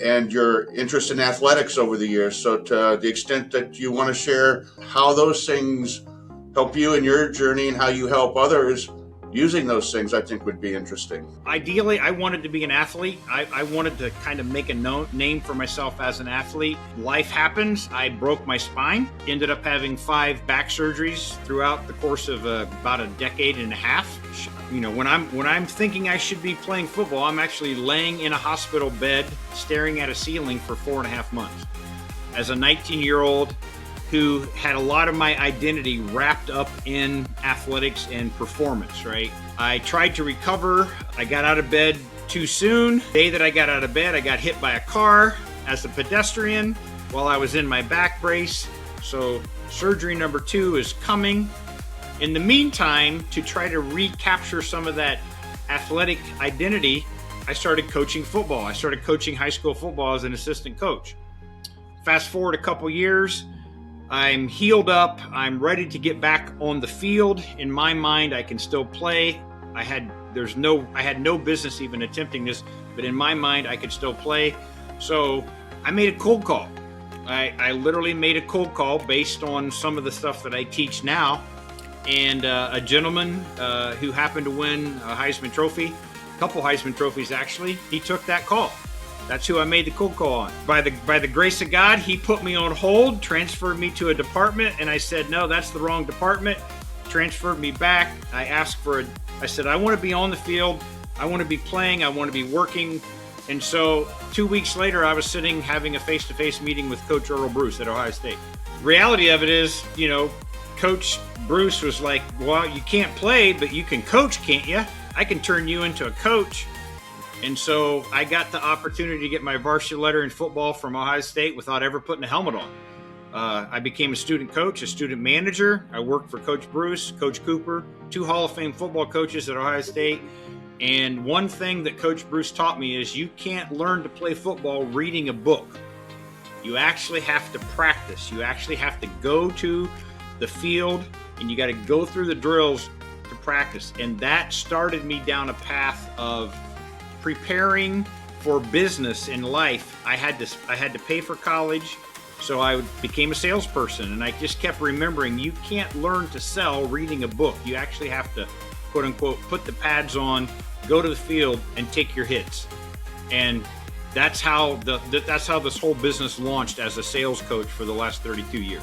and your interest in athletics over the years. So to the extent that you want to share how those things help you in your journey and how you help others using those things, I think would be interesting. Ideally, I wanted to be an athlete. I wanted to kind of make a name for myself as an athlete. Life happens. I broke my spine, ended up having 5 back surgeries throughout the course of about a decade and a half. You know, when I'm thinking I should be playing football, I'm actually laying in a hospital bed staring at a ceiling for 4.5 months. As a 19-year-old who had a lot of my identity wrapped up in athletics and performance, right? I tried to recover. I got out of bed too soon. The day that I got out of bed, I got hit by a car as a pedestrian while I was in my back brace. So surgery number 2 is coming. In the meantime, to try to recapture some of that athletic identity, I started coaching football. I started coaching high school football as an assistant coach. Fast forward a couple years, I'm healed up. I'm ready to get back on the field. In my mind, I can still play. I had no business even attempting this, but in my mind, I could still play. So I made a cold call. I literally made a cold call based on some of the stuff that I teach now. And a gentleman who happened to win a Heisman Trophy, a couple Heisman Trophies actually, he took that call. That's who I made the cold call on. By the grace of God, he put me on hold, transferred me to a department, and I said, no, that's the wrong department. Transferred me back. I said, I want to be on the field. I want to be playing. I want to be working. And so 2 weeks later, I was sitting having a face-to-face meeting with Coach Earl Bruce at Ohio State. Reality of it is, you know, Coach Bruce was like, well, you can't play, but you can coach, can't you? I can turn you into a coach. And so I got the opportunity to get my varsity letter in football from Ohio State without ever putting a helmet on. I became a student coach, a student manager. I worked for Coach Bruce, Coach Cooper, 2 Hall of Fame football coaches at Ohio State. And one thing that Coach Bruce taught me is you can't learn to play football reading a book. You actually have to practice. You actually have to go to the field and you got to go through the drills to practice. And that started me down a path of preparing for business in life. I had to pay for college, so I became a salesperson, and I just kept remembering you can't learn to sell reading a book. You actually have to, quote unquote, put the pads on, go to the field, and take your hits. And that's how this whole business launched as a sales coach for the last 33 years.